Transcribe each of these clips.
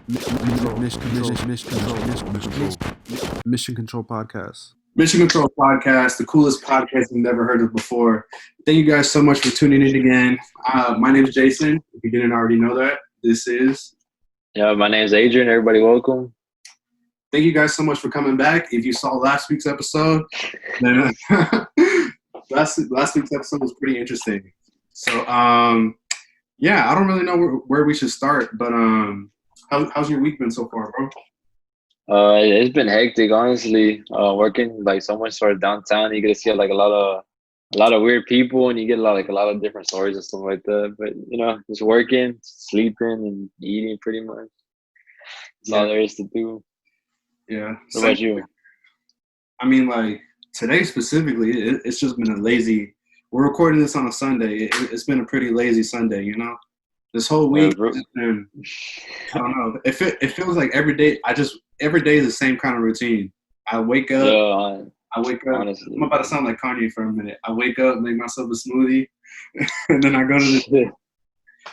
Mission Control Podcast. Mission Control Podcast, the coolest podcast you've never heard of before. Thank you guys so much for tuning in again. My name is Jason. If you didn't already know that, this is. Yeah, my name is Adrian. Everybody, welcome. Thank you guys so much for coming back. If you saw last week's episode, then last week's episode was pretty interesting. So, yeah, I don't really know where we should start, but how's your week been so far, bro? It's been hectic, honestly. Working like so much sort of downtown, you get to see like a lot of weird people, and you get a lot of different stories and stuff like that. But just working, sleeping, and eating pretty much. That's all there is to do. Yeah. What about you? I mean, like today specifically, it's just been a lazy. We're recording this on a Sunday. It's been a pretty lazy Sunday, you know. This whole week, it's been, I don't know. It feels like every day is the same kind of routine. I wake up. Honestly. I'm about to sound like Kanye for a minute. I wake up, make myself a smoothie, and then I go to the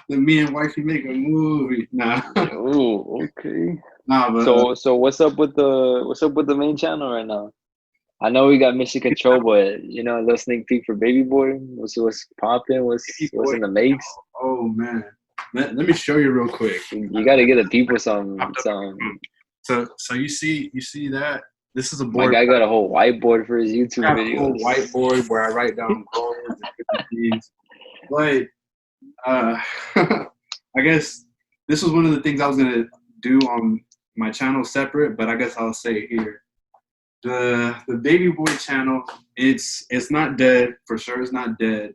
then me and wifey make a movie. Nah. Ooh, okay. Nah, but so what's up with the main channel right now? I know we got Mission Control, but a little sneak peek for Baby Boy. What's popping? What's in the makes? Oh man, let me show you real quick. You got to get the people some. So you see that this is a board. My guy got a whole whiteboard for his YouTube videos. I have a whole whiteboard where I write down goals and different things. But I guess this was one of the things I was gonna do on my channel separate, but I guess I'll say it here. The Baby Boy channel, it's not dead for sure. It's not dead.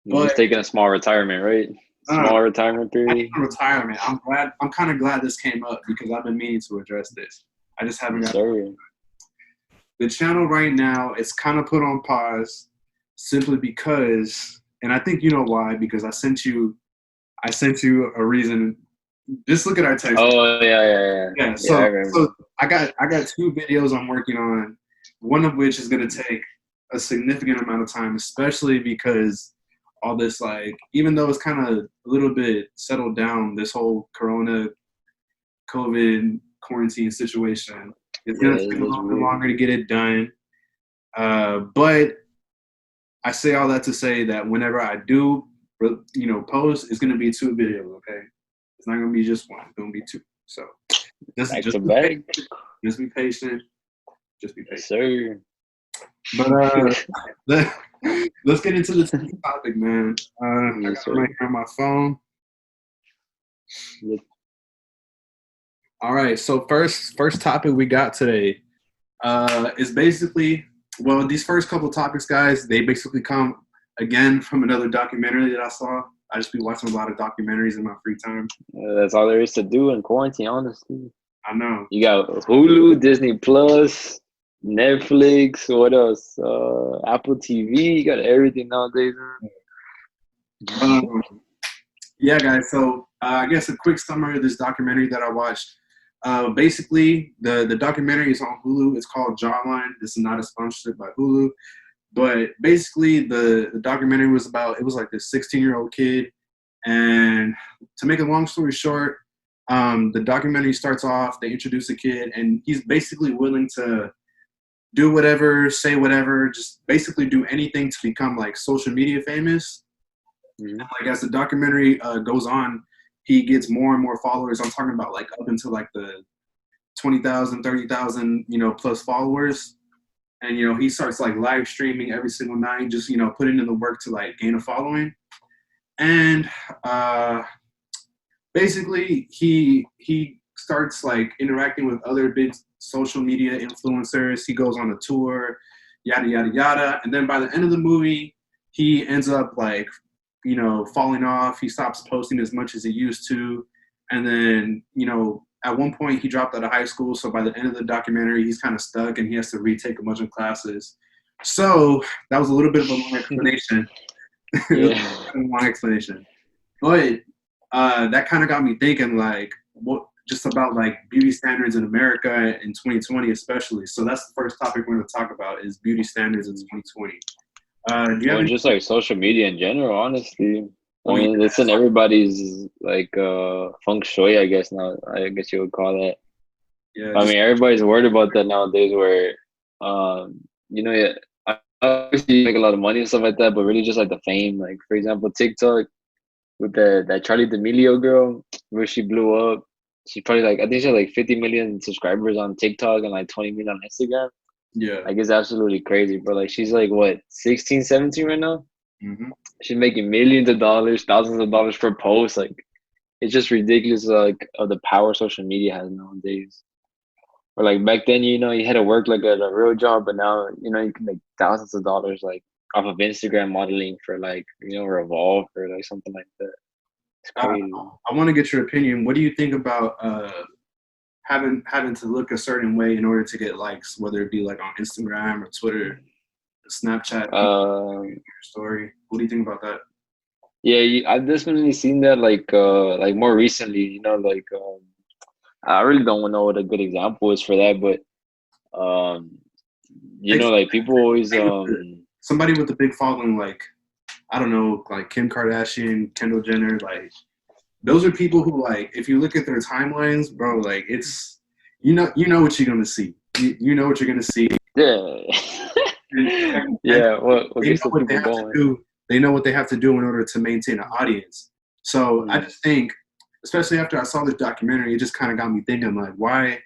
But he's taking a small retirement, right? Small retirement period. Retirement. I'm kind of glad this came up because I've been meaning to address this. I just haven't got it. The channel right now, it's kind of put on pause simply because, and I think you know why, because I sent you a reason. Just look at our text. Oh yeah. Yeah. So I got two videos I'm working on, one of which is gonna take a significant amount of time, especially because all this, like, even though it's kind of a little bit settled down, this whole COVID quarantine situation, it's gonna take a little bit longer to get it done. But I say all that to say that whenever I do, post, it's gonna be two videos. Okay, it's not gonna be just one. It's gonna be two. So just be patient. Just be patient. Sir. But let's get into the topic, man. I got it right here on my phone. Yep. All right. So first topic we got today is basically, well, these first couple topics, guys, they basically come again from another documentary that I saw. I just be watching a lot of documentaries in my free time. That's all there is to do in quarantine, honestly. I know. You got Hulu, Disney Plus, Netflix, what else? Apple TV. You got everything nowadays. Yeah, guys. So I guess a quick summary of this documentary that I watched. Basically, the documentary is on Hulu. It's called Jawline. This is not a sponsorship by Hulu. But basically, the documentary was about, it was like this 16-year-old kid. And to make a long story short, the documentary starts off, they introduce a kid, and he's basically willing to do whatever, say whatever, just basically do anything to become like social media famous. Mm-hmm. And like as the documentary goes on, he gets more and more followers. I'm talking about like up until like the 20,000, 30,000, plus followers. And, he starts like live streaming every single night, just, putting in the work to like gain a following. And basically he starts like interacting with other big social media influencers. He goes on a tour, yada, yada, yada. And then by the end of the movie, he ends up like, falling off. He stops posting as much as he used to. And then, at one point he dropped out of high school. So by the end of the documentary, he's kind of stuck and he has to retake a bunch of classes. So that was a little bit of a long explanation. Long explanation. But that kind of got me thinking, like, what just about like beauty standards in America in 2020, especially. So that's the first topic we're going to talk about is beauty standards in 2020. Just like social media in general, honestly. I Oh yeah, mean, it's in everybody's like feng shui, I guess now. I guess you would call that. yeah. I Just mean, everybody's worried about that nowadays. Where, you know, yeah, obviously you make a lot of money and stuff like that, but really just like the fame. Like for example, TikTok with that Charlie D'Amelio girl, where she blew up. She probably like I think she had like 50 million subscribers on TikTok and like 20 million on Instagram. yeah. Like it's absolutely crazy, but like she's like what 16, 17 right now. Hmm. She's making millions of dollars, thousands of dollars per post. Like it's just ridiculous, like of the power social media has nowadays. Or like back then, you know, you had to work like at a real job, but now, you know, you can make thousands of dollars like off of Instagram modeling for like, you know, Revolve or like something like that. It's Uh, crazy. I want to get your opinion. What do you think about having to look a certain way in order to get likes, whether it be like on Instagram or Twitter, Snapchat, people Um, your story? What do you think about that? yeah, I've definitely seen that like more recently, you know, like I really don't know what a good example is for that, but um, you Like know, like people always somebody with a big following, like I don't know, like Kim Kardashian, Kendall Jenner, like those are people who like if you look at their timelines, bro, like it's you know what you're gonna see. You know what you're gonna see. yeah. And Yeah, what they know gets the what they people have to going? do. They know what they have to do in order to maintain an audience. So I Mm. just think, especially after I saw this documentary, it just kind of got me thinking, like, why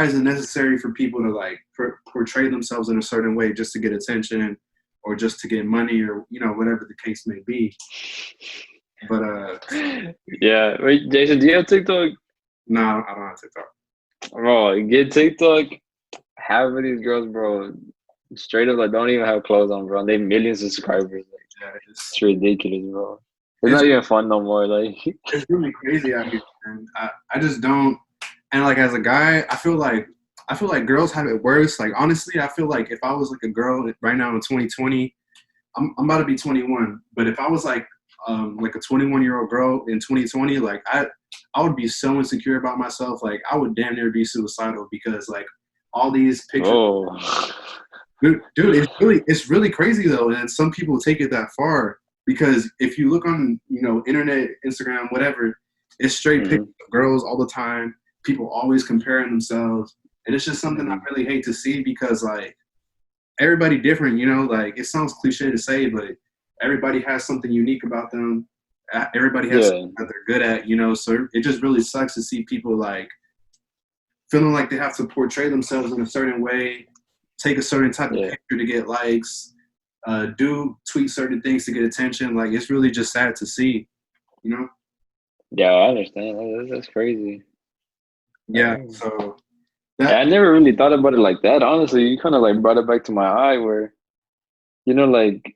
is it necessary for people to like portray themselves in a certain way just to get attention or just to get money or you know whatever the case may be? But Yeah. Wait, Jason, do you have TikTok? no, I don't have TikTok. Bro, get TikTok. Half of these girls, bro, straight up like don't even have clothes on, bro. And they have millions of subscribers. Like Yeah, it's ridiculous, bro. It's it's not even fun no more. Like it's really crazy out here, and I just don't. And like as a guy, I feel like girls have it worse. Like honestly, I feel like if I was like a girl right now in 2020, I'm about to be 21. But if I was like a 21-year-old girl in 2020, like I would be so insecure about myself. Like I would damn near be suicidal because like all these pictures. oh Dude, it's really crazy though, and some people take it that far because if you look on you know internet, Instagram, whatever, it's straight hmm pictures of girls all the time. People always comparing themselves, and it's just something I hmm really hate to see because like everybody different, you know. Like it sounds cliche to say, but everybody has something unique about them. Everybody has Yeah, something that they're good at, you know. So it just really sucks to see people like feeling like they have to portray themselves in a certain way, take a certain type of yeah. picture to get likes, do tweet certain things to get attention. Like it's really just sad to see, you know? Yeah, I understand. That's crazy. Yeah. Oh. So Yeah, that I never really thought about it like that. Honestly, you kind of like brought it back to my eye where, you know, like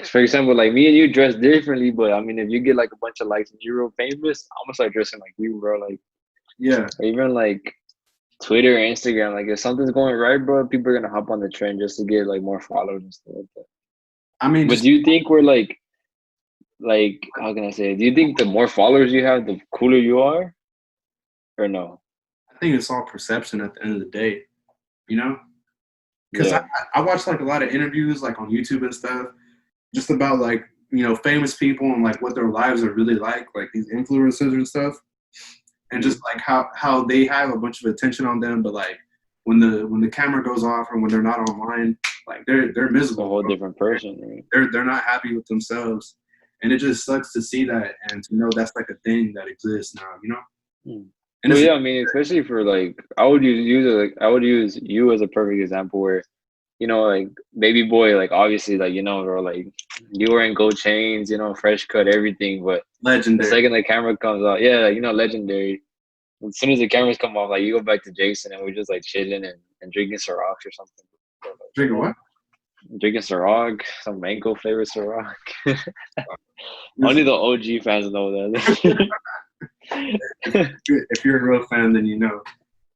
for example, like me and you dress differently, but I mean, if you get like a bunch of likes and you're real famous, I'm gonna start dressing like you, bro. Like, yeah. or even like Twitter or Instagram, like if something's going right, bro, people are gonna hop on the trend just to get like more followers and stuff like that. I mean, But just do you think we're like how can I say it? Do you think the more followers you have, the cooler you are, or no? I think it's all perception at the end of the day, you know? Because Yeah. I watch like a lot of interviews like on YouTube and stuff, just about like you know famous people and like what their lives are really like these influencers and stuff. And Mhm. just like how they have a bunch of attention on them, but like when the camera goes off or when they're not online, like they're It's a miserable. whole Bro. different person, right? They're not happy with themselves, and it just sucks to see that and to know that's like a thing that exists now, you know. Hmm. And Well, it's yeah, I mean, especially for like, I would use you as a perfect example where, you know, like baby boy, like obviously, like you know, or like you wearing gold chains, you know, fresh cut, everything. But the legendary. second the camera comes out, yeah, like, you know, legendary. As soon as the cameras come off, like you go back to Jason and we're just like chilling and drinking Ciroc or something. But, like, you Drinking know, what? drinking Ciroc, some mango flavored Ciroc. This- Only the OG fans know that. if you're a real fan, then you know.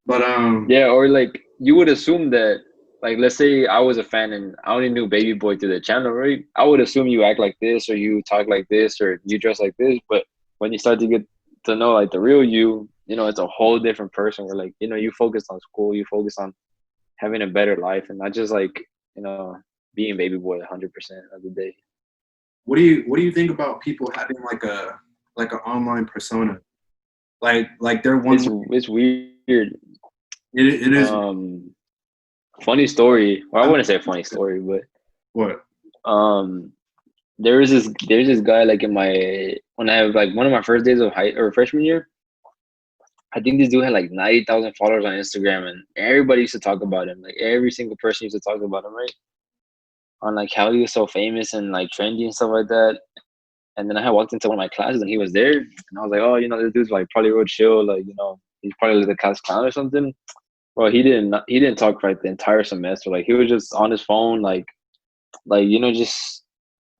But Yeah, or like you would assume that, like, let's say I was a fan and I only knew Baby Boy through the channel, right? I would assume you act like this, or you talk like this, or you dress like this. But when you start to get to know like the real you, you know, it's a whole different person. Where like, you know, you focus on school, you focus on having a better life, and not just like, you know, being Baby Boy 100% of the day. what do you think about people having like an online persona? Like they're one. It's weird. It is Funny story. Well, I wouldn't say funny story, but what? um, there's this guy like in my when I have like one of my first days of high or freshman year. I think this dude had like 90,000 followers on Instagram, and everybody used to talk about him. Like every single person used to talk about him, right? On like how he was so famous and like trendy and stuff like that. And then I had walked into one of my classes and he was there, and I was like, oh, this dude's like probably real chill, like he's probably like the class clown or something. Well, he didn't talk for like the entire semester. Like he was just on his phone, just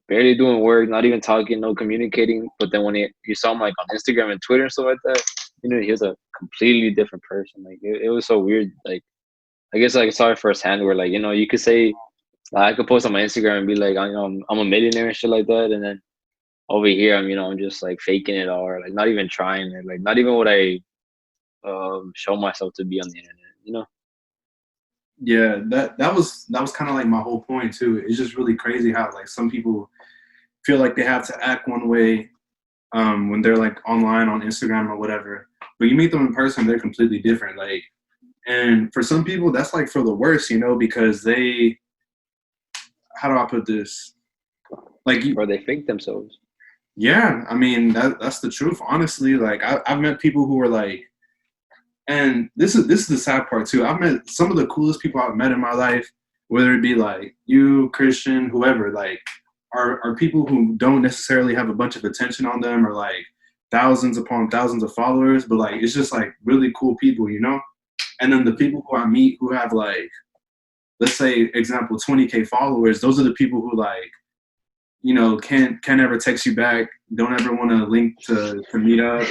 barely doing work, not even talking, no communicating. But then when you saw him like on Instagram and Twitter and stuff like that, he was a completely different person. Like it was so weird. Like I guess like I saw it firsthand where like you could say I could post on my Instagram and be like I'm a millionaire and shit like that, and then over here I'm just like faking it all, or like not even trying it, like not even what I show myself to be on the internet. Yeah, that was kind of like my whole point too. It's just really crazy how like some people feel like they have to act one way when they're like online on Instagram or whatever, but you meet them in person, they're completely different. Like, and for some people, that's like for the worst, because they, how do I put this? Like, Or they fake themselves. Yeah, I mean that's the truth. Honestly, like I've met people who were like, and this is the sad part too. I've met some of the coolest people I've met in my life, whether it be like you, Christian, whoever, like are people who don't necessarily have a bunch of attention on them or like thousands upon thousands of followers, but like it's just like really cool people, And then the people who I meet who have like, let's say example 20K followers, those are the people who like, can't ever text you back, don't ever want to link to meet up.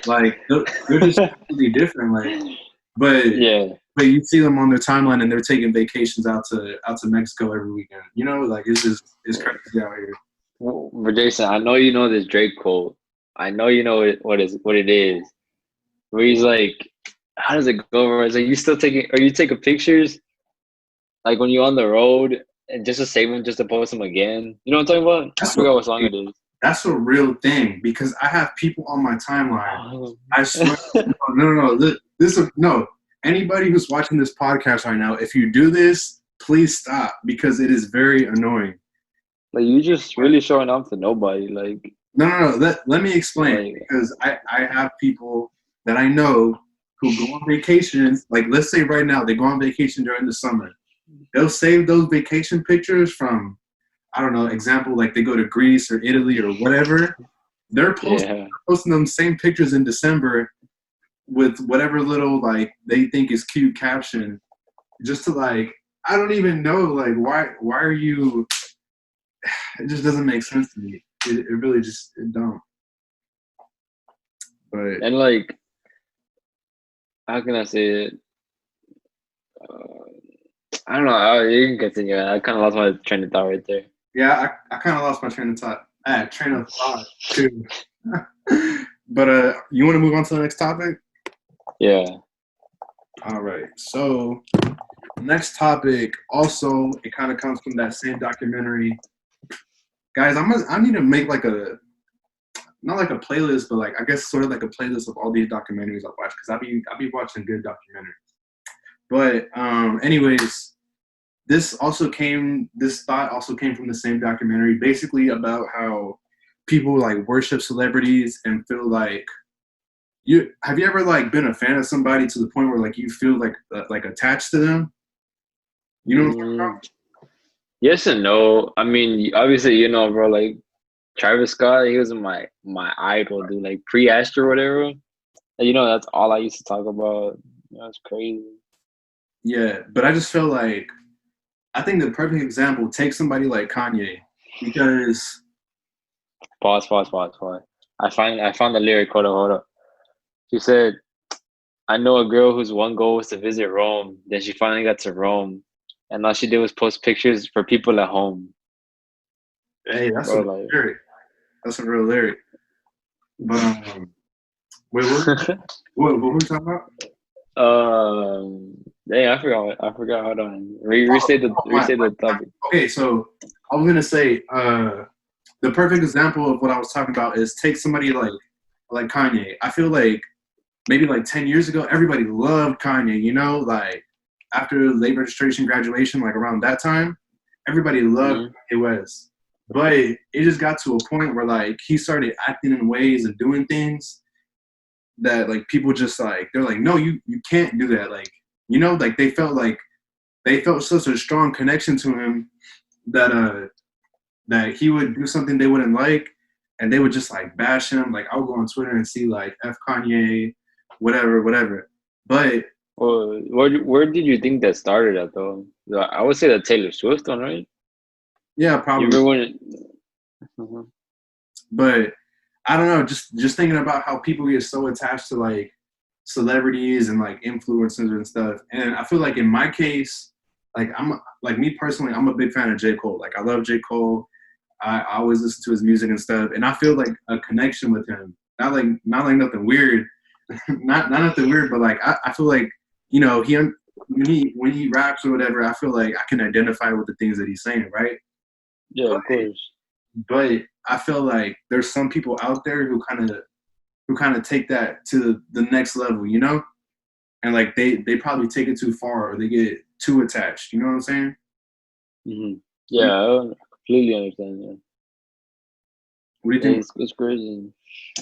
Like they're just completely different. Like, but Yeah. But you see them on their timeline and they're taking vacations out to Mexico every weekend. Like it's crazy out here. Well, but Jason, I know you know this Drake quote. I know you know what it is. Where he's like, how does it go? Where it's like, are you taking pictures? Like when you're on the road and just to save them, just to post them again. You know what I'm talking about? I forgot what song it is. That's a real thing because I have people on my timeline. I swear, no. Anybody who's watching this podcast right now, if you do this, please stop because it is very annoying. Like you just really showing up to nobody. Like no. Let me explain because I have people that I know who go on vacations. Like let's say right now they go on vacation during the summer. They'll save those vacation pictures from, I don't know, example, like they go to Greece or Italy or whatever. They're posting them same pictures in December with whatever little, like, they think is cute caption. Just to, like, I don't even know, like, why are you, it just doesn't make sense to me. It really just, it don't. But. And, like, how can I say it? I don't know. You can continue. I kind of lost my train of thought right there. Yeah, I kind of lost my train of thought. Too. But you want to move on to the next topic? Yeah. All right. So next topic, also, it kind of comes from that same documentary. Guys, I need to make like not like a playlist, but like I guess sort of like a playlist of all these documentaries I watch because I be watching good documentaries. But anyways, this thought also came from the same documentary, basically about how people like worship celebrities and feel like have you ever like been a fan of somebody to the point where like you feel like attached to them? You know what I'm talking about? Yes and no. I mean, obviously, bro, like Travis Scott, he was my idol, dude. Like pre-Astro or whatever. That's all I used to talk about. That's crazy. Yeah, but I just feel like I think the perfect example, take somebody like Kanye, because Pause. I found the lyric. Hold up. She said, I know a girl whose one goal was to visit Rome. Then she finally got to Rome. And all she did was post pictures for people at home. Hey, that's a real lyric. That's a real lyric. But wait, what were we talking about? Dang, I forgot. Hold on. Restate the topic. Okay, so I was gonna say, the perfect example of what I was talking about is take somebody like Kanye. I feel like maybe like 10 years ago, everybody loved Kanye, you know, like after late registration graduation, like around that time, everybody loved Kanye West. But it just got to a point where like he started acting in ways and doing things that like people just like, they're like, no, you can't do that. Like, you know, like they felt such a strong connection to him that that he would do something they wouldn't like and they would just like bash him. Like I would go on Twitter and see like F Kanye, whatever. But Well, where did you think that started at though? I would say that Taylor Swift one, right? yeah, You probably. remember when? Mhm. But I don't know, just thinking about how people get so attached to like celebrities and like influencers and stuff. And I feel like in my case, like I'm like me personally, I'm a big fan of J. Cole. Like I love J. Cole. I always listen to his music and stuff, and I feel like a connection with him. Not like nothing weird, not nothing weird, but like I feel like you know when he raps or whatever, I feel like I can identify with the things that he's saying, right? Yeah, of course. But I feel like there's some people out there who kind of take that to the next level, you know, and like they probably take it too far or they get too attached. You know what I'm saying? Hmm. Yeah, I completely understand. Yeah. What do you think? It's crazy.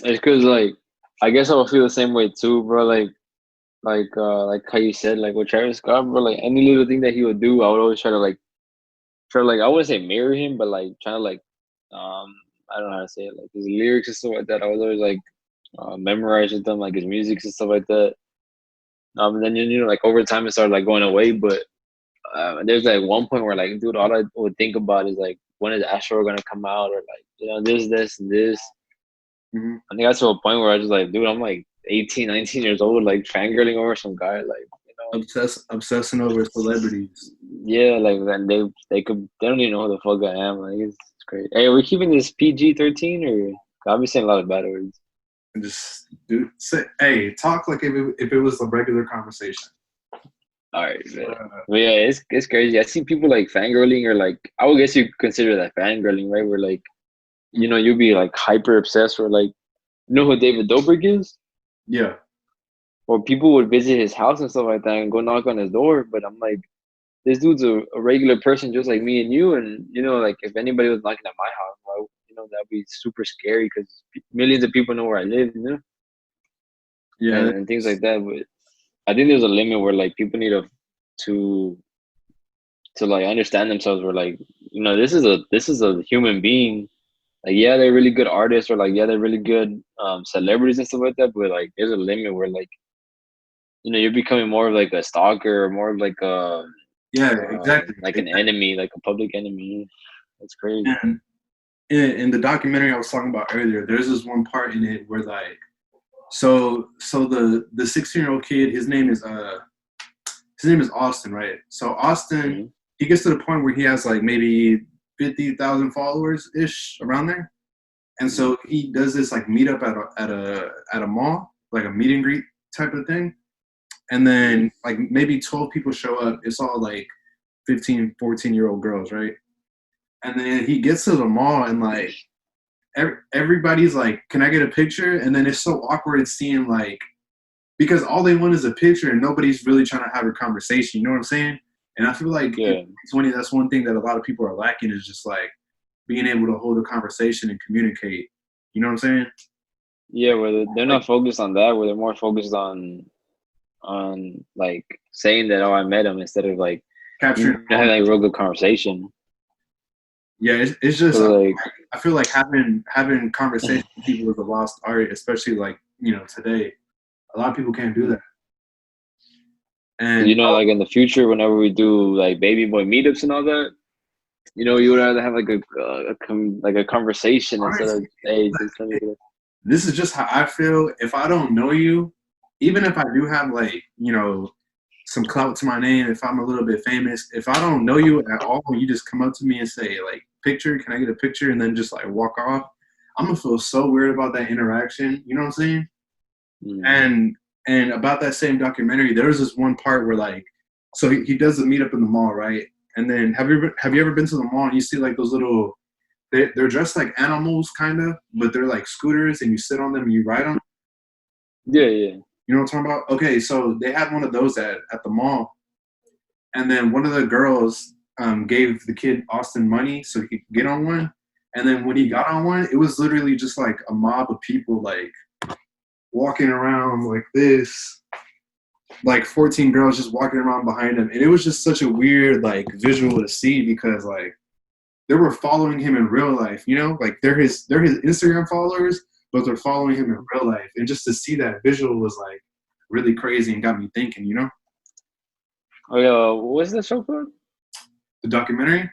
It's because like I guess I would feel the same way too, bro. Like how you said, like with Travis Scott, bro. Like any little thing that he would do, I would always try to like I wouldn't say mirror him, but like trying to like I don't know how to say it, like his lyrics and stuff like that. I was always like memorizing them, like his music and stuff like that. And then you know, like over time, it started like going away. But there's like one point where like, dude, all I would think about is like, when is Astro gonna come out, or like, you know, this, and this. Mm-hmm. I think I got to a point where I was like, dude, I'm like 18, 19 years old, like fangirling over some guy, like, you know, Obsessing over celebrities. yeah, like, and they don't even know who the fuck I am. Like, it's great. Hey, are we keeping this PG-13 or? I'll be saying a lot of bad words. And just hey, talk like if it was a regular conversation. All right, man. But yeah, it's crazy. I see people like fangirling, or like, I would guess you could consider that fangirling, right? Where like, you know, you'll be like hyper obsessed, or like, you know who David Dobrik is? Yeah. Or people would visit his house and stuff like that and go knock on his door. But I'm like, this dude's a regular person just like me and you. And, you know, like if anybody was knocking at my house, you know, that'd be super scary because millions of people know where I live, you know? Yeah. And things like that. But I think there's a limit where like people need to like understand themselves, where like, you know, this is a human being. Like, yeah, they're really good artists, or like, yeah, they're really good celebrities and stuff like that, but like there's a limit where like, you know, you're becoming more of like a stalker, or more of like a exactly. like an enemy, like a public enemy. That's crazy. And in the documentary I was talking about earlier, there's this one part in it where like so the 16-year-old kid, his name is Austin, right? So Austin, he gets to the point where he has like maybe 50,000 followers ish, around there. And so he does this like meetup at a mall, like a meet and greet type of thing. And then like maybe 12 people show up. It's all like 15, 14-year-old girls, right? And then he gets to the mall and like everybody's like, "Can I get a picture?" And then it's so awkward seeing like, because all they want is a picture and nobody's really trying to have a conversation. You know what I'm saying? And I feel like in 2020, that's one thing that a lot of people are lacking, is just like being able to hold a conversation and communicate. You know what I'm saying? Yeah, where they're not focused on that, where they're more focused on like saying that, oh, I met him, instead of like Capturing having like a real good conversation. Yeah, it's just So, like, I feel like having conversations with people is a lost art, especially like, you know, today. A lot of people can't do that. And you know, like in the future, whenever we do like baby boy meetups and all that, you know, you would rather have like a conversation instead of, hey, just let me get it. This is just how I feel. If I don't know you, even if I do have like, you know, some clout to my name, if I'm a little bit famous, if I don't know you at all, you just come up to me and say like, "Picture, can I get a picture?" and then just like walk off, I'm gonna feel so weird about that interaction. You know what I'm saying? And about that same documentary, there was this one part where like, so he does the meetup in the mall, right? And then have you ever been to the mall and you see like those little they're dressed like animals, kind of, but they're like scooters, and you sit on them and you ride them. Yeah, yeah. You know what I'm talking about? Okay, so they had one of those at the mall, and then one of the girls gave the kid Austin money so he could get on one. And then when he got on one, it was literally just like a mob of people like walking around like this, like 14 girls just walking around behind him. And it was just such a weird like visual to see because like they were following him in real life, you know, like they're his Instagram followers, but they're following him in real life. And just to see that visual was like really crazy and got me thinking, you know? Oh yeah, what's the show called? The documentary?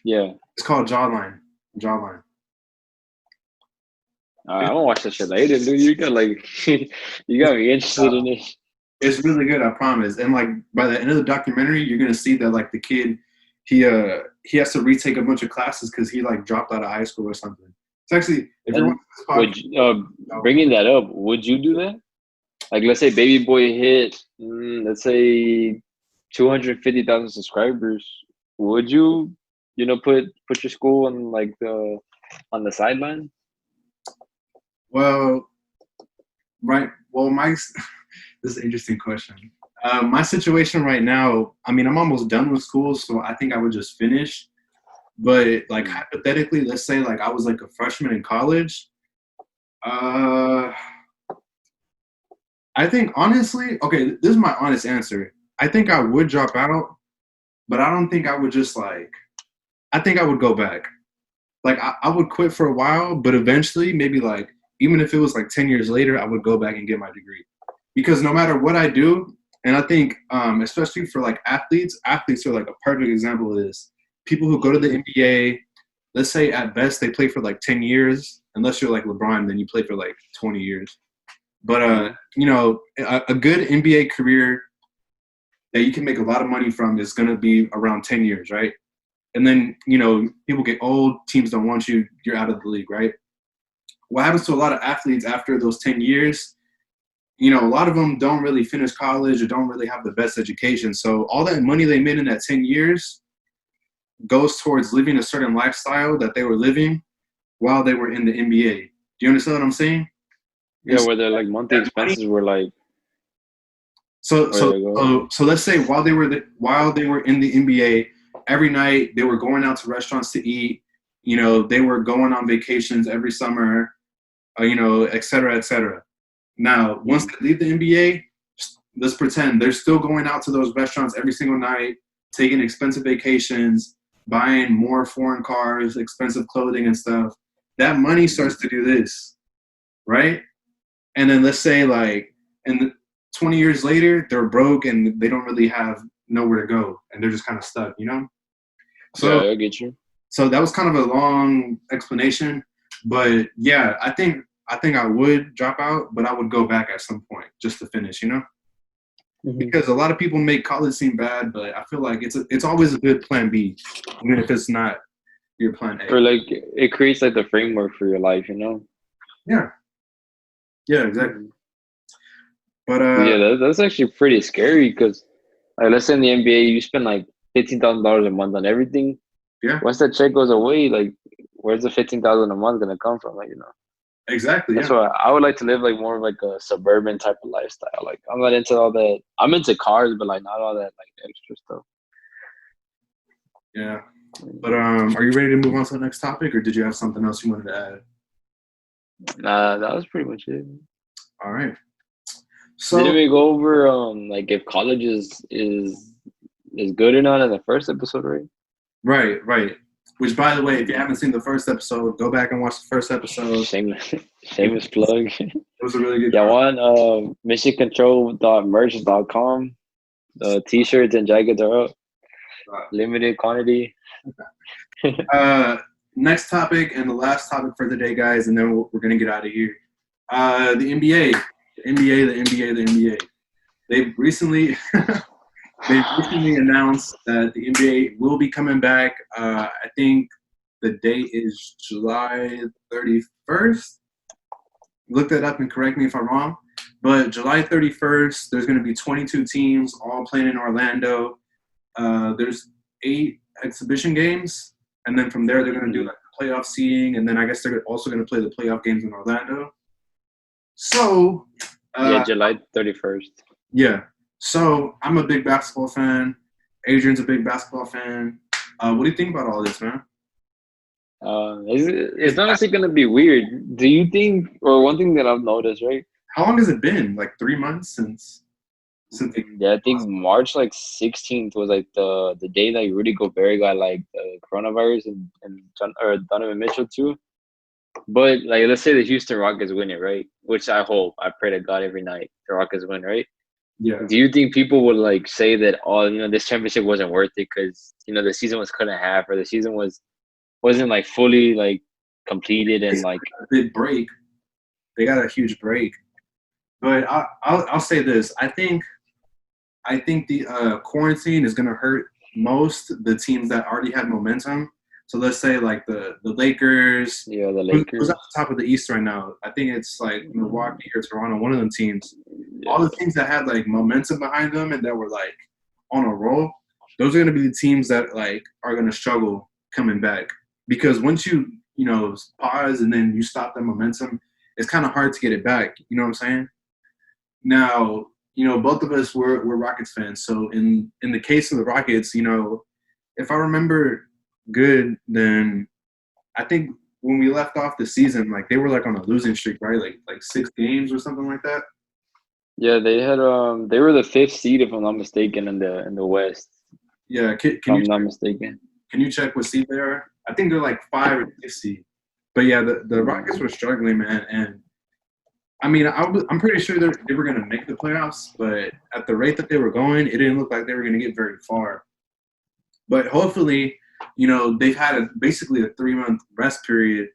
Yeah. It's called Jawline. Jawline. I'm gonna watch that shit later, dude. You got like, you got me interested in it. It's really good, I promise. And like by the end of the documentary, you're gonna see that like the kid, he has to retake a bunch of classes because he like dropped out of high school or something. It's actually if you're watching this podcast, Bringing that up, would you do that? Like, let's say Baby Boy hit, let's say 250,000 subscribers. Would you, put your school on like on the sideline? Well, right. Well, this is an interesting question. My situation right now, I mean, I'm almost done with school, so I think I would just finish. But like hypothetically, let's say like I was like a freshman in college. I think honestly, okay, this is my honest answer. I think I would drop out, but I don't think I would just like, I think I would go back. Like I would quit for a while, but eventually maybe like, even if it was like 10 years later, I would go back and get my degree. Because no matter what I do, and I think especially for like athletes are like a perfect example of this. People who go to the NBA, let's say at best they play for like 10 years, unless you're like LeBron, then you play for like 20 years. But, a good NBA career that you can make a lot of money from is going to be around 10 years, right? And then, people get old, teams don't want you, you're out of the league, right? What happens to a lot of athletes after those 10 years, a lot of them don't really finish college or don't really have the best education. So all that money they made in that 10 years goes towards living a certain lifestyle that they were living while they were in the NBA. Do you understand what I'm saying? Yeah, where their like monthly expenses were like. So let's say while they were in the NBA, every night they were going out to restaurants to eat. They were going on vacations every summer, et cetera, et cetera. Now, once they leave the NBA, let's pretend they're still going out to those restaurants every single night, taking expensive vacations, buying more foreign cars, expensive clothing and stuff. That money starts to do this, right? And then let's say like, and 20 years later, they're broke and they don't really have nowhere to go, and they're just kind of stuck, So yeah, I get you. So that was kind of a long explanation, but yeah, I think I would drop out, but I would go back at some point just to finish, because a lot of people make college seem bad, but I feel like it's always a good plan B, even if it's not your plan A. Or like it creates like the framework for your life, Yeah, exactly. But yeah, that's actually pretty scary because, like, let's say in the NBA you spend like $15,000 a month on everything. Yeah. Once that check goes away, like, where's the $15,000 a month gonna come from? Like, Exactly. That's why I would like to live like more of like a suburban type of lifestyle. Like, I'm not into all that. I'm into cars, but like not all that like extra stuff. Yeah. But are you ready to move on to the next topic, or did you have something else you wanted to add? Nah, that was pretty much it. All right. So didn't we go over like if college is good or not in the first episode, right? Right. Which, by the way, if you haven't seen the first episode, go back and watch the first episode. Shameless plug. It was a really good. Yeah, one missioncontrol.merch.com. The t-shirts and jackets are up. Limited quantity. Next topic and the last topic for the day, guys, and then we're gonna get out of here. The NBA. They've recently announced that the NBA will be coming back. I think the date is July 31st. Look that up and correct me if I'm wrong. But July 31st, there's going to be 22 teams all playing in Orlando. There's 8 exhibition games, and then from there they're going to do like the playoff seeding, and then I guess they're also going to play the playoff games in Orlando. So, Yeah, July 31st. yeah. So I'm a big basketball fan. Adrian's a big basketball fan. What do you think about all this, man? It's honestly gonna be weird. Do you think, or one thing that I've noticed, right? How long has it been? Like 3 months since they Yeah, I think March like 16th was like the day that Rudy Gobert got like the coronavirus and Donovan Mitchell too. But like, let's say the Houston Rockets win it, right? Which I hope, I pray to God every night the Rockets win, right? Yeah. Do you think people would like say that, oh, this championship wasn't worth it because the season was cut in half, or the season wasn't like fully like completed and like a big break. They got a huge break. But I'll say this. I think the quarantine is going to hurt most the teams that already had momentum. So let's say like the Lakers. Yeah, the Lakers. Who's at the top of the East right now? I think it's like Milwaukee or Toronto, one of them teams. Yeah. All the teams that had like momentum behind them and that were like on a roll, those are going to be the teams that like are going to struggle coming back. Because once you pause and then you stop that momentum, it's kind of hard to get it back. You know what I'm saying? Now, both of us we're Rockets fans. So in the case of the Rockets, if I remember good, then I think when we left off the season, like they were like on a losing streak, right? Like 6 games or something like that. Yeah, they had they were the 5th seed if I'm not mistaken in the West. Yeah, if I'm not mistaken. Can you check what seed they are? I think they're like 5 or 6 seed. But yeah, the Rockets were struggling, man, and I mean, I'm pretty sure they were going to make the playoffs, but at the rate that they were going, it didn't look like they were going to get very far. But hopefully, they've had basically a 3-month rest period.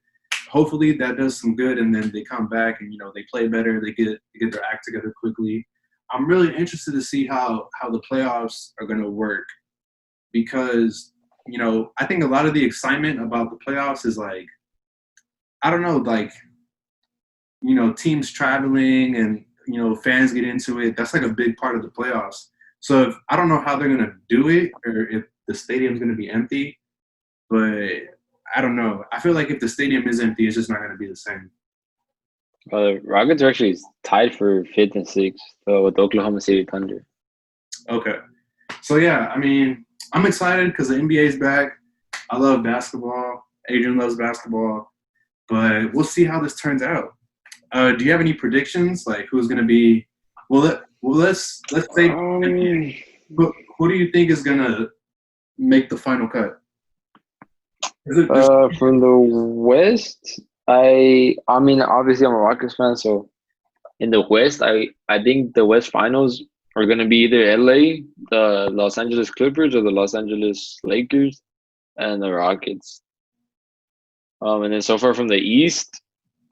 Hopefully that does some good, and then they come back and they play better. They get their act together quickly. I'm really interested to see how the playoffs are going to work because I think a lot of the excitement about the playoffs is like, I don't know, like teams traveling and fans get into it. That's like a big part of the playoffs. So I don't know how they're going to do it or if the stadium's going to be empty, but I don't know. I feel like if the stadium is empty, it's just not going to be the same. The Rockets are actually tied for 5th and 6th with Oklahoma City Thunder. Okay. So, yeah, I mean, I'm excited because the NBA is back. I love basketball. Adrian loves basketball. But we'll see how this turns out. Do you have any predictions? Like who's going to be – let's say who do you think is going to make the final cut? From the West, I mean, obviously I'm a Rockets fan, so in the West, I think the West Finals are going to be either LA, the Los Angeles Clippers, or the Los Angeles Lakers, and the Rockets. And then so far from the East,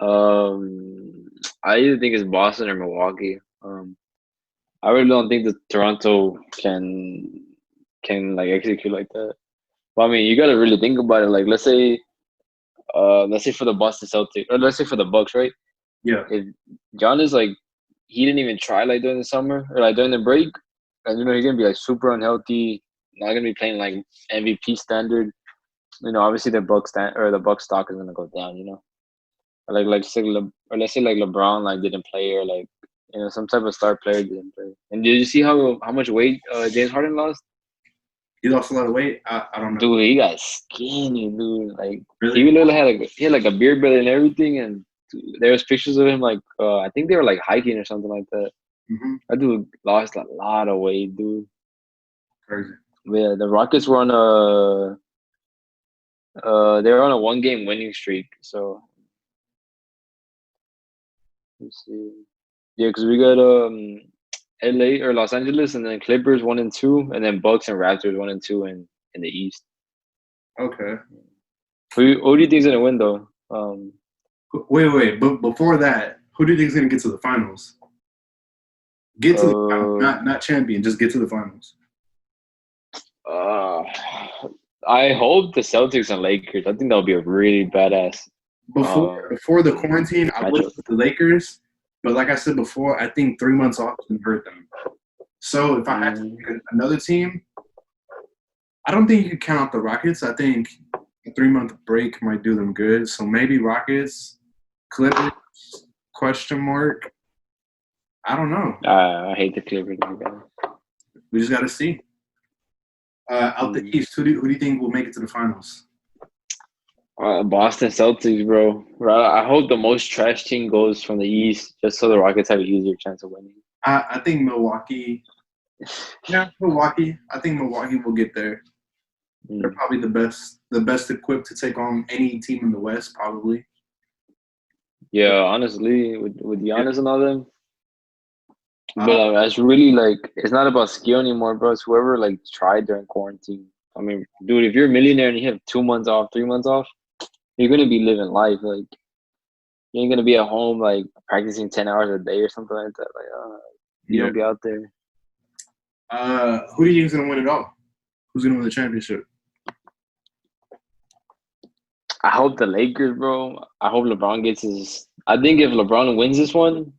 I either think it's Boston or Milwaukee. I really don't think that Toronto can like execute like that. Well, I mean, you got to really think about it. Like, let's say for the Boston Celtics, or let's say for the Bucks, right? Yeah. If John is like, he didn't even try like during the summer or like during the break, and he's gonna be like super unhealthy, not gonna be playing like MVP standard. Obviously the Bucks stock is gonna go down. Or let's say like LeBron like didn't play, or like some type of star player didn't play. And did you see how much weight James Harden lost? He lost a lot of weight. I don't know. Dude, he got skinny, dude. Like really? he literally had like a beer belly and everything, and there was pictures of him like I think they were like hiking or something like that. Mm-hmm. That dude lost a lot of weight, dude. Crazy. But yeah, the Rockets were on they were on a 1-game winning streak. So let's see. Yeah, because we got LA or Los Angeles, and then Clippers 1 and 2, and then Bucks and Raptors 1 and 2 in the East. Okay. Who do you think's gonna win though? Wait. But before that, who do you think is gonna get to the finals? Get to the finals, not champion. Just get to the finals. I hope the Celtics and Lakers. I think that'll be a really badass. Before the quarantine, I would have put the Lakers, but like I said before, I think 3 months off can hurt them. So if I had to pick another team, I don't think you can count out the Rockets. I think A 3-month break might do them good. So maybe Rockets, Clippers, question mark. I don't know. I hate the Clippers. My God. We just got to see. Out the East, who do you think will make it to the finals? Boston Celtics, bro. I hope the most trash team goes from the East, just so the Rockets have an easier chance of winning. I think Milwaukee. Yeah, Milwaukee. I think Milwaukee will get there. They're probably the best equipped to take on any team in the West, probably. Yeah, honestly, with Giannis and all them. But that's really like it's not about skill anymore, bro. It's whoever like tried during quarantine. I mean, dude, if you're a millionaire and you have 2 months off, 3 months off, you're gonna be living life. Like you ain't gonna be at home like practicing 10 hours a day or something like that. Like you don't be out there. Who do you think is gonna win it all? Who's gonna win the championship? I hope the Lakers, bro. I hope LeBron gets his. I think if LeBron wins this one,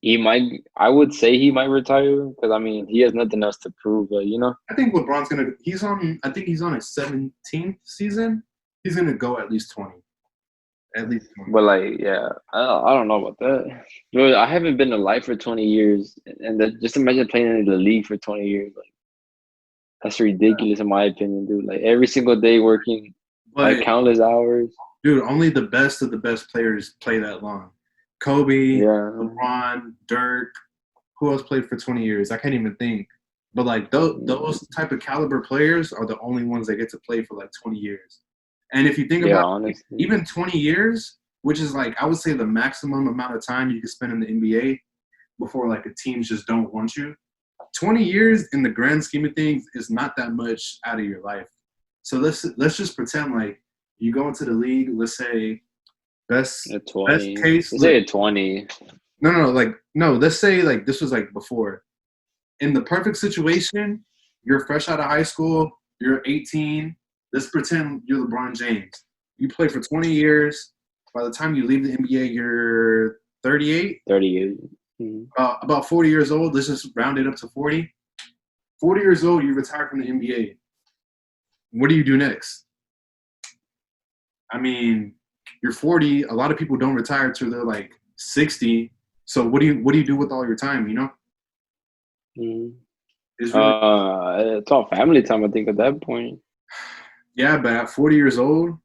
he might. I would say he might retire because I mean he has nothing else to prove. But I think LeBron's gonna. He's on. I think he's on his 17th season. He's gonna go at least 20. At least 20. But like, yeah, I don't know about that. Dude, I haven't been alive for 20 years, and just imagine playing in the league for 20 years. Like that's ridiculous in my opinion, dude. Like every single day working. Like countless hours. Dude, only the best of the best players play that long. Kobe, LeBron, Dirk. Who else played for 20 years? I can't even think. But like those type of caliber players are the only ones that get to play for like 20 years. And if you think about it, even 20 years, which is like I would say the maximum amount of time you can spend in the NBA before like the teams just don't want you. 20 years in the grand scheme of things is not that much out of your life. So let's just pretend like you go into the league. Let's say best case. Let's say 20. No. Let's say like this was like before. In the perfect situation, you're fresh out of high school. You're 18. Let's pretend you're LeBron James. You play for 20 years. By the time you leave the NBA, you're 38. 38. Mm-hmm. About 40 years old. Let's just round it up to 40. 40 years old, you retire from the NBA. What do you do next? I mean, you're 40. A lot of people don't retire till they're like 60. So what do you do with all your time? You know? Mm-hmm. It's all family time. I think at that point. Yeah, but at 40 years old.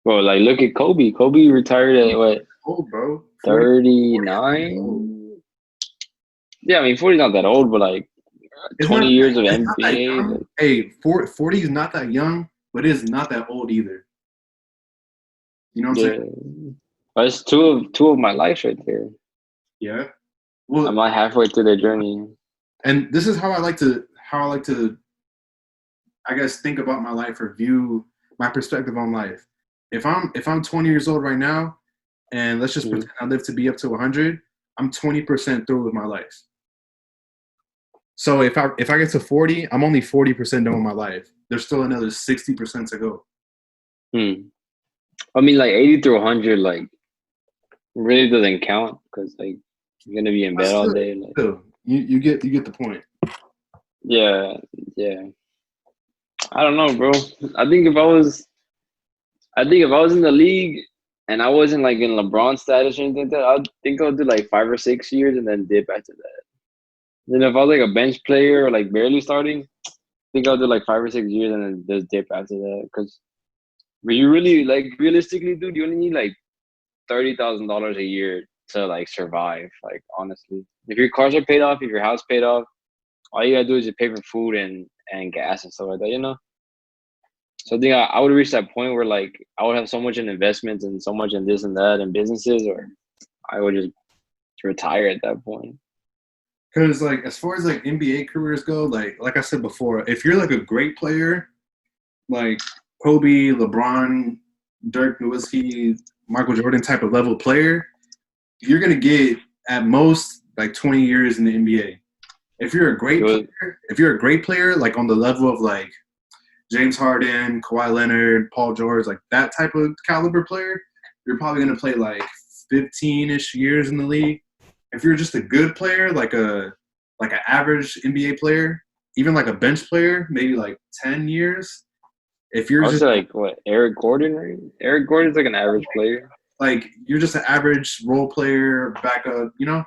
Bro, like look at Kobe. Kobe retired at what? Old, bro. 39. Yeah, I mean 40 is not that old, but like 20 years of NBA. Like, hey, 40 is not that young, but it is not that old either. You know what I'm saying? That's two of my lives right there. Yeah. Well, I'm like halfway through their journey. And this is how I like to I guess think about my life or view my perspective on life. If I'm 20 years old right now, and let's just pretend I live to be up to 100, I'm 20% through with my life. So if I get to 40, I'm only 40% done with my life. There's still another 60% to go. I mean, like 80 through 100, like really doesn't count because like you're gonna be in bed all day. Like, you get the point. Yeah. I don't know, bro. I think if I was in the league and I wasn't like in LeBron status or anything like that, I think I'll do like 5 or 6 years and then dip after that. Then if I was like a bench player or like barely starting, I think I'll do like 5 or 6 years and then just dip after that. Because you really like realistically, dude, you only need like $30,000 a year to like survive. Like honestly, if your cars are paid off, if your house paid off, all you gotta do is just pay for food and gas and stuff like that, you know. So I think I would reach that point where like I would have so much in investments and so much in this and that and businesses, or I would just retire at that point. Because like as far as like NBA careers go, like I said before, if you're like a great player, like Kobe, LeBron, Dirk Nowitzki, Michael Jordan type of level player, you're gonna get at most like 20 years in the NBA. If you're a great player, like on the level of like James Harden, Kawhi Leonard, Paul George, like that type of caliber player, you're probably gonna play like 15-ish years in the league. If you're just a good player, like an average NBA player, even like a bench player, maybe like 10 years. If you're I would just say like what Eric Gordon, right? Eric Gordon's like an average player. like you're just an average role player, backup, you know.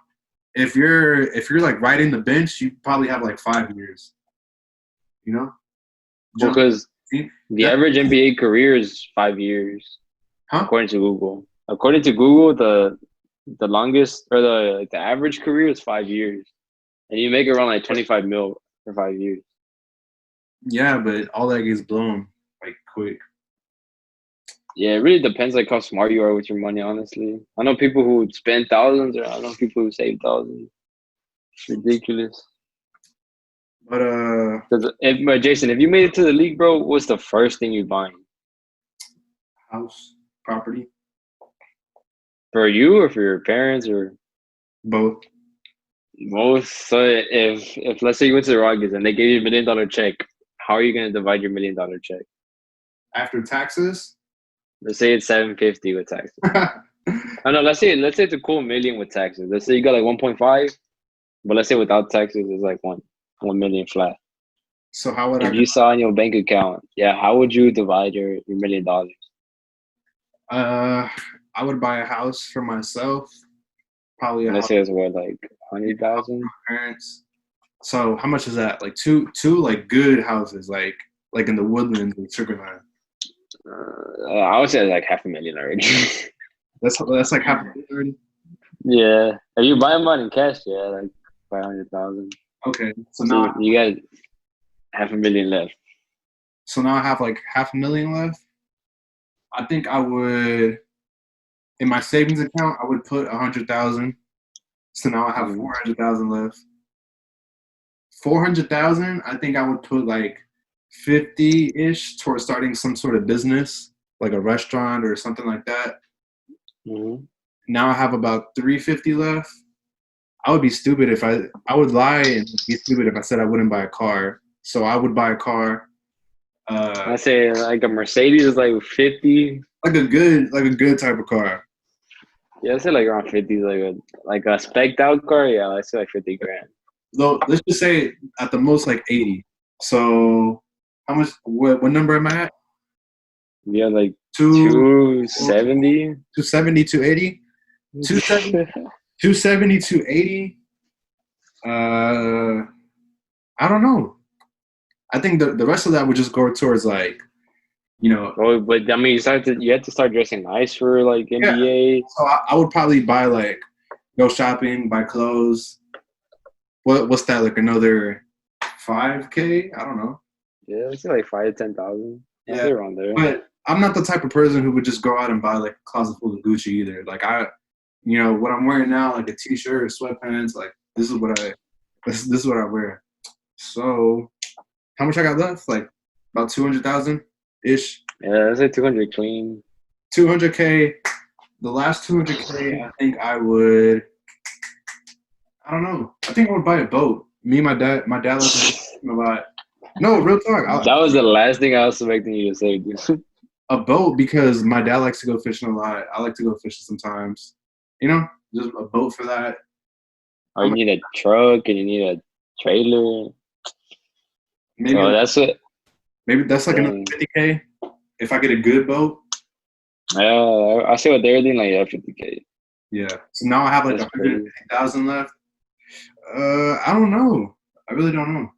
If you're like riding the bench, you probably have like 5 years, you know. Jump, Because see? the That- average NBA career is 5 years, huh? according to Google. According to Google, the longest or the average career is 5 years, and you make around like 25 mil for 5 years. Yeah, but all that gets blown like quick. Yeah, it really depends like how smart you are with your money. Honestly, I know people who spend thousands, or I know people who save thousands. It's ridiculous. But But Jason, if you made it to the league, bro, what's the first thing you buying house, property, for you or for your parents or both. both? So if let's say you went to the Rockets and they gave you $1 million check, how are you gonna divide your $1 million check? After taxes. Let's say it's 750 with taxes. Oh no, let's say it's a cool million with taxes. Let's say you got like 1.5, but let's say without taxes it's like 1 million flat. So how would If you saw in your bank account, yeah, how would you divide your $1 million? I would buy a house for myself, probably a Let's house say it's what, like 100,000? for my parents. So how much is that? Like two like good houses, like in the Woodlands in Sugarland. I would say it's like 500,000 already. That's like half a million already. Yeah, if you buy them out in cash, yeah, like 500,000. Okay, so So now you got 500,000 left. I have like 500,000 left. I think I would, in my savings account, I would put 100,000. So now I have 400,000 left. 400,000. I think I would put like 50-ish towards starting some sort of business, like a restaurant or something like that. Mm-hmm. Now I have about 350 left. I would be stupid if I would lie and be stupid if I said I wouldn't buy a car. So I would buy a car. I say like a Mercedes is like 50. Like a good type of car. Yeah, I say like around 50, like a spec'd out car. Yeah, I say like 50 grand. Though let's just say at the most like 80. So how much? What number am I at? Yeah, like 270, 270. 280, 270, 280. I don't know. I think the rest of that would just go towards like, Oh, but I mean, you have to start dressing nice for like NBA. So I would probably buy like, go shopping, buy clothes. What's that, like another $5K? I don't know. Yeah, it's like 5,000 to 10,000. Yeah, around there. But I'm not the type of person who would just go out and buy like a closet full of Gucci either. Like what I'm wearing now, like a t-shirt, sweatpants, like this is what I wear. So how much I got left? Like about 200,000 ish. Yeah, that's like 200 clean. 200K. The last 200K, I think I would. I don't know. I think I would buy a boat. Me and my dad likes to a lot. No, real talk. That was the last thing I was expecting you to say, dude. A boat, because my dad likes to go fishing a lot. I like to go fishing sometimes. Just a boat for that. Or you need a truck and you need a trailer. Maybe that's it. Maybe that's like another 50K if I get a good boat. Yeah, I see what they're doing, like 50K. Yeah. So now I have like 150,000 left. I don't know. I really don't know.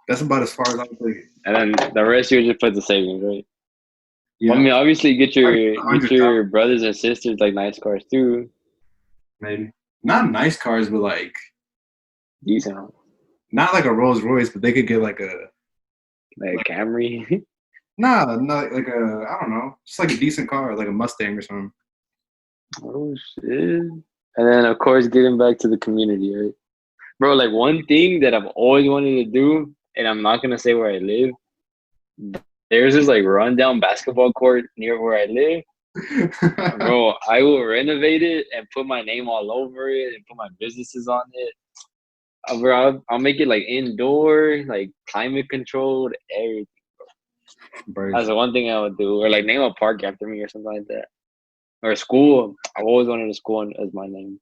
That's about as far as I can take it. And then the rest you just put the savings, right? Yeah. I mean, obviously get your brothers and sisters like nice cars too. Maybe not nice cars, but like decent. Not like a Rolls Royce, but they could get like a Camry. Nah, not like I don't know, just like a decent car, like a Mustang or something. Oh shit! And then of course getting back to the community, right, bro? Like one thing that I've always wanted to do, and I'm not gonna say where I live. There's this like rundown basketball court near where I live. Bro, I will renovate it and put my name all over it and put my businesses on it. Bro, I'll make it like indoor, like climate controlled, everything. Bro. That's the one thing I would do, or like name a park after me or something like that, or a school. I've always wanted a school as my name.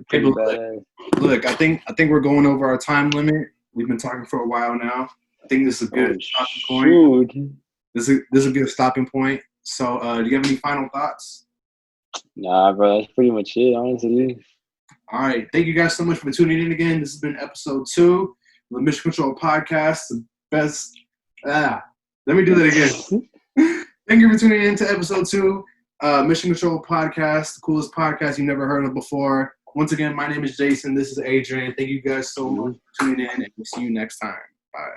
Pretty badass. Look, I think we're going over our time limit. We've been talking for a while now. I think this is a good stopping point. Shoot. This is a good stopping point. So, do you have any final thoughts? Nah, bro, that's pretty much it, honestly. All right. Thank you guys so much for tuning in again. This has been episode 2 of the Mission Control Podcast. The best. Let me do that again. Thank you for tuning in to episode 2, Mission Control Podcast, the coolest podcast you've never heard of before. Once again, my name is Jason. This is Adrian. Thank you guys so much for tuning in, and we'll see you next time. Bye.